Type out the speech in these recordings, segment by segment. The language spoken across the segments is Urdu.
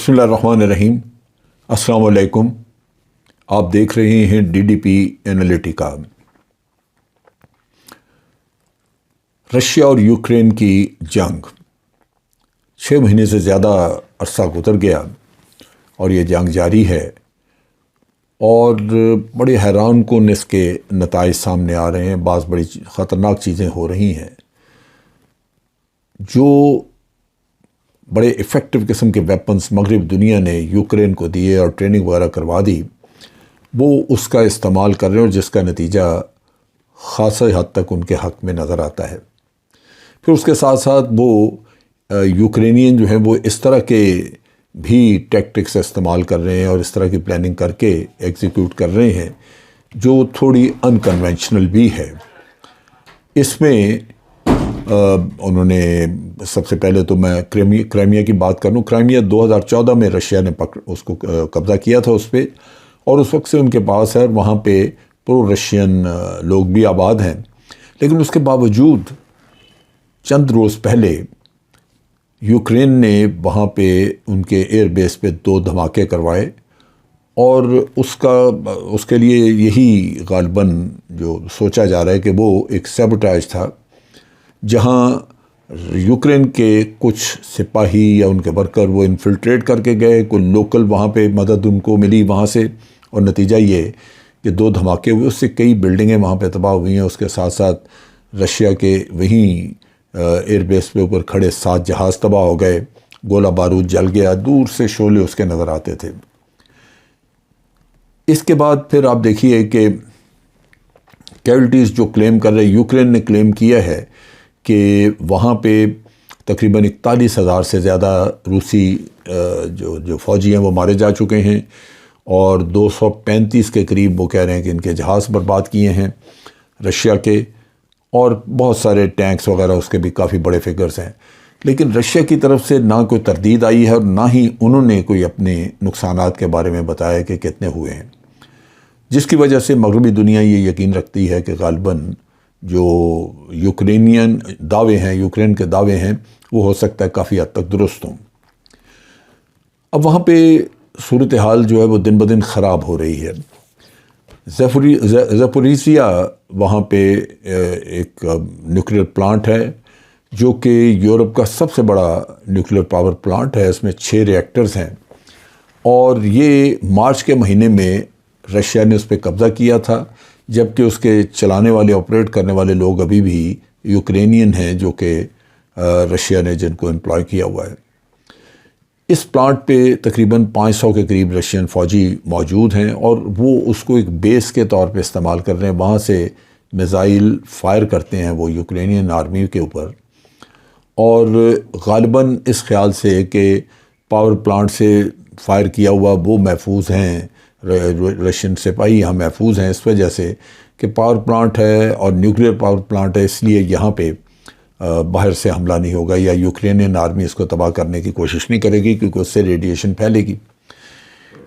بسم اللہ الرحمن الرحیم۔ السلام علیکم۔ آپ دیکھ رہے ہیں DDP انالیٹیکا۔ رشیا اور یوکرین کی جنگ 6 مہینے سے زیادہ عرصہ گزر گیا اور یہ جنگ جاری ہے، اور بڑے حیران کن اس کے نتائج سامنے آ رہے ہیں۔ بعض بڑی خطرناک چیزیں ہو رہی ہیں۔ جو بڑے ایفیکٹو قسم کے ویپنز مغرب دنیا نے یوکرین کو دیے اور ٹریننگ وغیرہ کروا دی، وہ اس کا استعمال کر رہے ہیں، اور جس کا نتیجہ خاصی حد تک ان کے حق میں نظر آتا ہے۔ پھر اس کے ساتھ ساتھ وہ یوکرینین جو ہیں وہ اس طرح کے بھی ٹیکٹکس استعمال کر رہے ہیں اور اس طرح کی پلاننگ کر کے ایگزیکیوٹ کر رہے ہیں جو تھوڑی انکنونشنل بھی ہے۔ اس میں انہوں نے سب سے پہلے تو میں کرائمیا کی بات کروں۔ کرائمیا 2014 میں رشیا نے اس کو قبضہ کیا تھا اس پہ، اور اس وقت سے ان کے پاس ہے، وہاں پہ پرو رشین لوگ بھی آباد ہیں۔ لیکن اس کے باوجود چند روز پہلے یوکرین نے وہاں پہ ان کے ایئر بیس پہ 2 دھماکے کروائے، اور اس کے لیے یہی غالباً جو سوچا جا رہا ہے کہ وہ ایک سیبوٹاج تھا، جہاں یوکرین کے کچھ سپاہی یا ان کے ورکر وہ انفلٹریٹ کر کے گئے، کوئی لوکل وہاں پہ مدد ان کو ملی وہاں سے، اور نتیجہ یہ کہ 2 دھماکے ہوئے، اس سے کئی بلڈنگیں وہاں پہ تباہ ہوئی ہیں۔ اس کے ساتھ ساتھ رشیا کے وہیں ایئر بیس پہ اوپر کھڑے 7 جہاز تباہ ہو گئے، گولہ بارود جل گیا، دور سے شعلے اس کے نظر آتے تھے۔ اس کے بعد پھر آپ دیکھیے کہ کیجویلٹیز جو کلیم کر رہے، یوکرین نے کلیم کیا ہے کہ وہاں پہ تقریباً 41,000 سے زیادہ روسی جو فوجی ہیں وہ مارے جا چکے ہیں، اور 235 کے قریب وہ کہہ رہے ہیں کہ ان کے جہاز برباد کیے ہیں رشیا کے، اور بہت سارے ٹینکس وغیرہ، اس کے بھی کافی بڑے فگرز ہیں۔ لیکن رشیا کی طرف سے نہ کوئی تردید آئی ہے، اور نہ ہی انہوں نے کوئی اپنے نقصانات کے بارے میں بتایا کہ کتنے ہوئے ہیں، جس کی وجہ سے مغربی دنیا یہ یقین رکھتی ہے کہ غالباً جو یوکرینین دعوے ہیں، یوکرین کے دعوے ہیں، وہ ہو سکتا ہے کافی حد تک درست ہوں۔ اب وہاں پہ صورتحال جو ہے وہ دن بدن خراب ہو رہی ہے۔ زپوریزیا وہاں پہ ایک نیوکلیر پلانٹ ہے جو کہ یورپ کا سب سے بڑا نیوکلیر پاور پلانٹ ہے۔ اس میں 6 ریئیکٹرز ہیں، اور یہ مارچ کے مہینے میں رشیا نے اس پہ قبضہ کیا تھا، جبکہ اس کے چلانے والے، آپریٹ کرنے والے لوگ ابھی بھی یوکرینین ہیں، جو کہ رشیا نے جن کو امپلائی کیا ہوا ہے۔ اس پلانٹ پہ تقریباً 500 کے قریب رشین فوجی موجود ہیں، اور وہ اس کو ایک بیس کے طور پہ استعمال کر رہے ہیں۔ وہاں سے میزائل فائر کرتے ہیں وہ یوکرینین آرمی کے اوپر، اور غالباً اس خیال سے کہ پاور پلانٹ سے فائر کیا ہوا وہ محفوظ ہیں، رشین سپاہی یہاں محفوظ ہیں، اس وجہ سے کہ پاور پلانٹ ہے اور نیوکلیر پاور پلانٹ ہے، اس لیے یہاں پہ باہر سے حملہ نہیں ہوگا، یا یوکرینین آرمی اس کو تباہ کرنے کی کوشش نہیں کرے گی، کیونکہ اس سے ریڈیشن پھیلے گی۔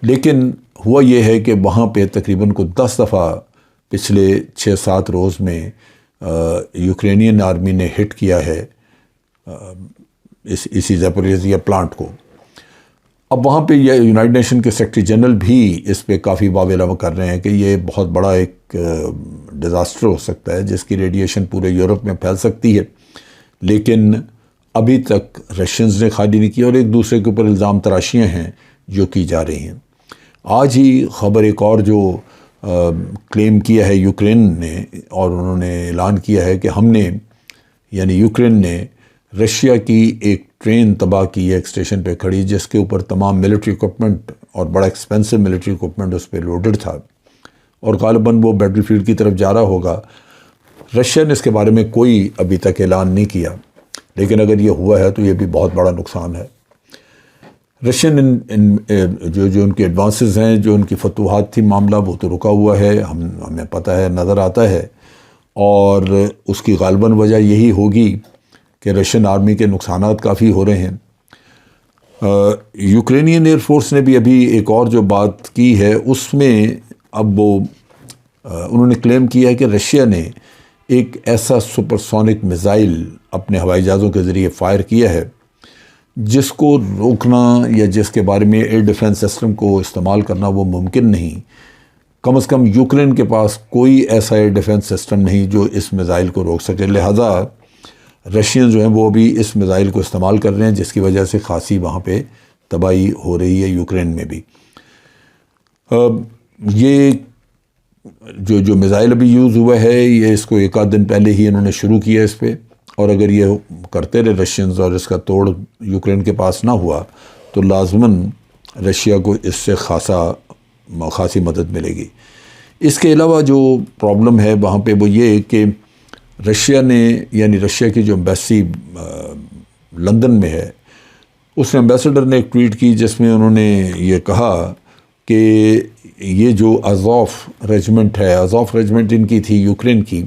لیکن ہوا یہ ہے کہ وہاں پہ تقریباً 10 دفعہ پچھلے 6-7 روز میں یوکرینین آرمی نے ہٹ کیا ہے اسی زپوریزیا پلانٹ کو۔ اب وہاں پہ یہ یونائٹڈ نیشن کے سیکرٹری جنرل بھی اس پہ کافی واویلا کر رہے ہیں کہ یہ بہت بڑا ایک ڈیزاسٹر ہو سکتا ہے، جس کی ریڈیشن پورے یورپ میں پھیل سکتی ہے۔ لیکن ابھی تک رشینز نے خالی نہیں کیا، اور ایک دوسرے کے اوپر الزام تراشیاں ہیں جو کی جا رہی ہیں۔ آج ہی خبر ایک اور جو کلیم کیا ہے یوکرین نے، اور انہوں نے اعلان کیا ہے کہ ہم نے، یعنی یوکرین نے رشیا کی ایک ٹرین تباہ کی ہے ایک اسٹیشن پہ کھڑی، جس کے اوپر تمام ملٹری اکوپمنٹ اور بڑا ایکسپینسو ملٹری اکوپمنٹ اس پہ لوڈڈ تھا، اور غالباً وہ بیٹل فیلڈ کی طرف جا رہا ہوگا۔ رشیا نے اس کے بارے میں کوئی ابھی تک اعلان نہیں کیا، لیکن اگر یہ ہوا ہے تو یہ بھی بہت بڑا نقصان ہے۔ رشین جو ان کے ایڈوانسز ہیں، جو ان کی فتوحات تھی، معاملہ وہ تو رکا ہوا ہے، ہمیں پتہ ہے، نظر آتا ہے، اور اس کی غالباً وجہ یہی ہوگی کہ رشین آرمی کے نقصانات کافی ہو رہے ہیں۔ یوکرینین ایئر فورس نے بھی ابھی ایک اور جو بات کی ہے، اس میں اب انہوں نے کلیم کیا ہے کہ رشیا نے ایک ایسا سپر سونک میزائل اپنے ہوائی جہازوں کے ذریعے فائر کیا ہے جس کو روکنا یا جس کے بارے میں ایئر ڈیفنس سسٹم کو استعمال کرنا وہ ممکن نہیں. کم از کم یوکرین کے پاس کوئی ایسا ایئر ڈیفنس سسٹم نہیں جو اس میزائل کو روک سکے. لہذا رشین جو ہیں وہ بھی اس میزائل کو استعمال کر رہے ہیں، جس کی وجہ سے خاصی وہاں پہ تباہی ہو رہی ہے یوکرین میں بھی. یہ جو میزائل ابھی یوز ہوا ہے، یہ اس کو ایک آدھ دن پہلے ہی انہوں نے شروع کیا اس پہ، اور اگر یہ کرتے رہے رشینز اور اس کا توڑ یوکرین کے پاس نہ ہوا تو لازماً رشیا کو اس سے خاصی مدد ملے گی. اس کے علاوہ جو پرابلم ہے وہاں پہ وہ یہ کہ رشیا نے، یعنی رشیا کی جو ایمبیسی لندن میں ہے، اس نے ایمبیسڈر نے ایک ٹویٹ کی جس میں انہوں نے یہ کہا کہ یہ جو آزوف ریجمنٹ ان کی تھی یوکرین کی،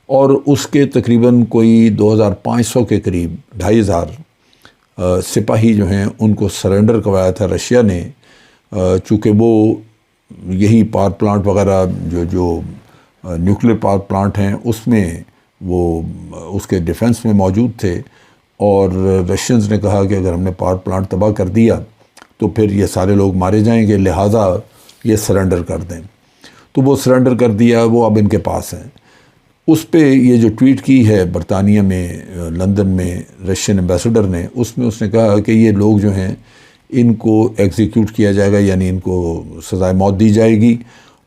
اور اس کے تقریباً کوئی 2500 کے قریب 2500 سپاہی جو ہیں ان کو سرنڈر کروایا تھا رشیا نے، چونکہ وہ یہی پاور پلانٹ وغیرہ جو نیوکلیر پاور پلانٹ ہیں اس میں وہ اس کے ڈیفنس میں موجود تھے، اور رشینز نے کہا کہ اگر ہم نے پاور پلانٹ تباہ کر دیا تو پھر یہ سارے لوگ مارے جائیں گے، لہٰذا یہ سرنڈر کر دیں. تو وہ سرنڈر کر دیا، وہ اب ان کے پاس ہیں. اس پہ یہ جو ٹویٹ کی ہے برطانیہ میں، لندن میں رشین ایمبیسڈر نے، اس میں اس نے کہا کہ یہ لوگ جو ہیں ان کو ایگزیکیوٹ کیا جائے گا، یعنی ان کو سزائے موت دی جائے گی،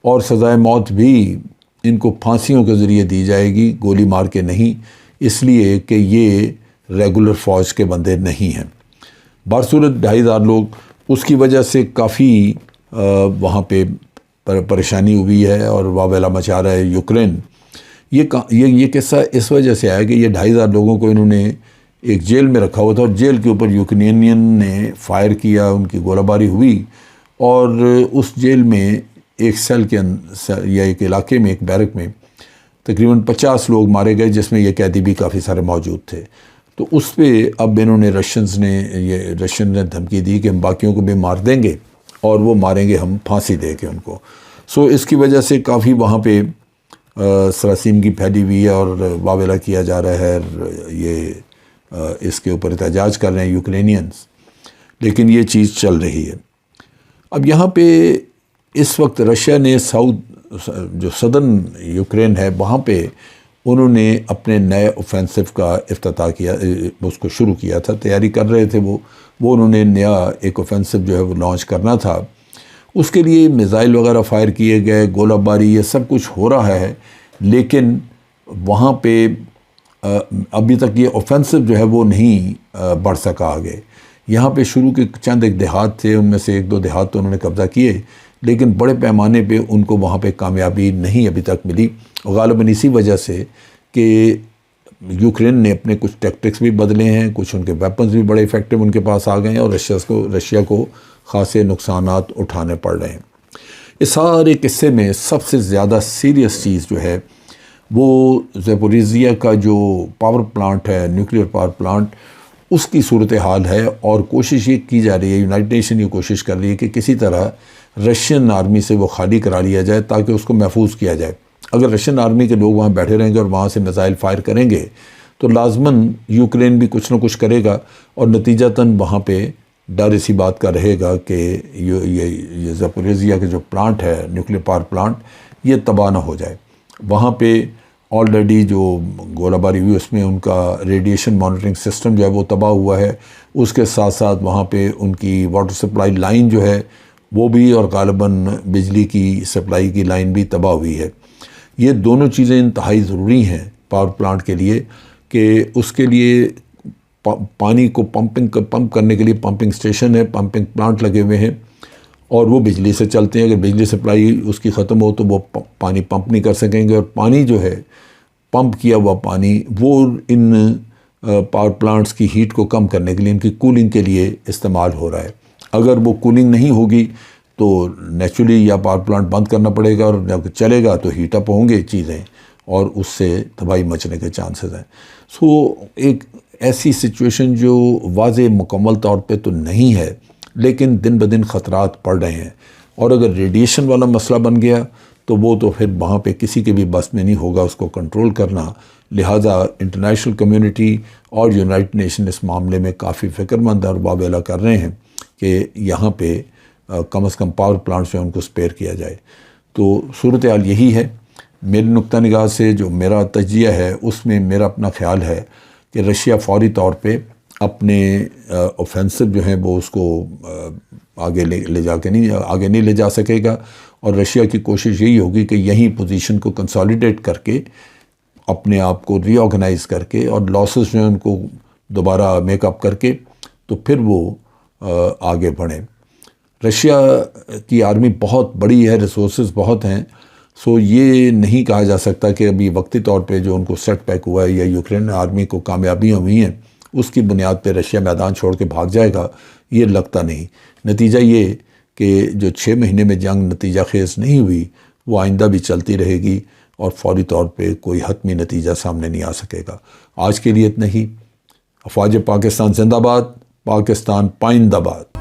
اور سزائے موت بھی ان کو پھانسیوں کے ذریعے دی جائے گی، گولی مار کے نہیں، اس لیے کہ یہ ریگولر فوج کے بندے نہیں ہیں. بصورت 2500 لوگ، اس کی وجہ سے کافی وہاں پہ پریشانی ہوئی ہے اور واویلا مچا رہا ہے یوکرین. یہ قصہ اس وجہ سے آیا کہ یہ 2500 لوگوں کو انہوں نے ایک جیل میں رکھا ہوا تھا، اور جیل کے اوپر یوکرینین نے فائر کیا، ان کی گولہ باری ہوئی، اور اس جیل میں ایک سیل کے یا ایک علاقے میں، ایک بیرک میں تقریباً 50 لوگ مارے گئے، جس میں یہ قیدی بھی کافی سارے موجود تھے. تو اس پہ اب انہوں نے رشین نے دھمکی دی کہ ہم باقیوں کو بھی مار دیں گے، اور وہ ماریں گے ہم پھانسی دے کے ان کو. اس کی وجہ سے کافی وہاں پہ سراسیمگی پھیلی ہوئی ہے، اور واویلا کیا جا رہا ہے، یہ اس کے اوپر احتجاج کر رہے ہیں یوکرینینز، لیکن یہ چیز چل رہی ہے. اب یہاں پہ اس وقت رشیا نے جو صدرن یوکرین ہے وہاں پہ انہوں نے اپنے نئے اوفینسو کا افتتاح کیا، اس کو شروع کیا تھا، تیاری کر رہے تھے وہ انہوں نے نیا ایک اوفینسو جو ہے وہ لانچ کرنا تھا. اس کے لیے میزائل وغیرہ فائر کیے گئے، گولہ باری، یہ سب کچھ ہو رہا ہے، لیکن وہاں پہ ابھی تک یہ اوفینسو جو ہے وہ نہیں بڑھ سکا آگے. یہاں پہ شروع کے چند ایک دیہات تھے، ان میں سے 1-2 دیہات تو انہوں نے قبضہ کیے، لیکن بڑے پیمانے پہ ان کو وہاں پہ کامیابی نہیں ابھی تک ملی، غالباً اسی وجہ سے کہ یوکرین نے اپنے کچھ ٹیکٹکس بھی بدلے ہیں، کچھ ان کے ویپنز بھی بڑے افیکٹو ان کے پاس آ گئے ہیں، اور رشیا کو خاصے نقصانات اٹھانے پڑ رہے ہیں. اس سارے قصے میں سب سے زیادہ سیریس چیز جو ہے وہ زیپوریزیا کا جو پاور پلانٹ ہے، نیوکلیر پاور پلانٹ، اس کی صورتحال ہے. اور کوشش یہ کی جا رہی ہے، یونائٹڈ نیشن یہ کوشش کر رہی ہے کہ کسی طرح رشین آرمی سے وہ خالی کرا لیا جائے تاکہ اس کو محفوظ کیا جائے. اگر رشین آرمی کے لوگ وہاں بیٹھے رہیں گے اور وہاں سے میزائل فائر کریں گے تو لازماً یوکرین بھی کچھ نہ کچھ کرے گا، اور نتیجتاً وہاں پہ ڈر اسی بات کا رہے گا کہ یہ زیپوریزیا کے جو پلانٹ ہے، نیوکلیر پاور پلانٹ، یہ تباہ نہ ہو جائے. وہاں پہ آلریڈی جو گولہ باری ہوئی اس میں ان کا ریڈیشن مانیٹرنگ سسٹم جو ہے وہ تباہ ہوا ہے. اس کے ساتھ ساتھ وہاں پہ ان کی واٹر سپلائی لائن جو ہے وہ بھی، اور غالباً بجلی کی سپلائی کی لائن بھی تباہ ہوئی ہے. یہ دونوں چیزیں انتہائی ضروری ہیں پاور پلانٹ کے لیے، کہ اس کے لیے پانی کو پمپ کرنے کے لیے پمپنگ سٹیشن ہے، پمپنگ پلانٹ لگے ہوئے ہیں، اور وہ بجلی سے چلتے ہیں. اگر بجلی سپلائی اس کی ختم ہو تو وہ پانی پمپ نہیں کر سکیں گے، اور پانی جو ہے پمپ کیا ہوا پانی وہ ان پاور پلانٹس کی ہیٹ کو کم کرنے کے لیے، ان کی کولنگ کے لیے استعمال ہو رہا ہے. اگر وہ کولنگ نہیں ہوگی تو نیچرلی یا پاور پلانٹ بند کرنا پڑے گا، اور جب چلے گا تو ہیٹ اپ ہوں گے چیزیں، اور اس سے تباہی مچنے کے چانسز ہیں. ایک ایسی سچویشن جو واضح مکمل طور پہ تو نہیں ہے، لیکن دن بدن خطرات پڑ رہے ہیں. اور اگر ریڈیشن والا مسئلہ بن گیا تو وہ تو پھر وہاں پہ کسی کے بھی بس میں نہیں ہوگا اس کو کنٹرول کرنا. لہٰذا انٹرنیشنل کمیونٹی اور یونائٹڈ نیشن اس معاملے میں کافی فکر مند اور واویلا کر رہے ہیں کہ یہاں پہ کم از کم پاور پلانٹس جو ہیں ان کو سپیئر کیا جائے. تو صورتحال یہی ہے. میری نقطہ نگاہ سے جو میرا تجزیہ ہے اس میں میرا اپنا خیال ہے کہ رشیا فوری طور پہ اپنے اوفینسو جو ہیں وہ اس کو آگے نہیں لے جا سکے گا، اور رشیا کی کوشش یہی ہوگی کہ یہیں پوزیشن کو کنسالیڈیٹ کر کے اپنے آپ کو ری آرگنائز کر کے اور لاسز جو ہیں ان کو دوبارہ میک اپ کر کے تو پھر وہ آگے بڑھیں. رشیا کی آرمی بہت بڑی ہے، ریسورسز بہت ہیں، سو یہ نہیں کہا جا سکتا کہ ابھی وقتی طور پہ جو ان کو سیٹ بیک ہوا ہے یا یوکرین آرمی کو کامیابیاں ہوئی ہیں اس کی بنیاد پہ رشیا میدان چھوڑ کے بھاگ جائے گا، یہ لگتا نہیں. نتیجہ یہ کہ جو 6 مہینے میں جنگ نتیجہ خیز نہیں ہوئی وہ آئندہ بھی چلتی رہے گی اور فوری طور پہ کوئی حتمی نتیجہ سامنے نہیں آ سکے گا. آج کے لیے اتنا ہی. افواج پاکستان زندہ باد، پاکستان پائندہ باد.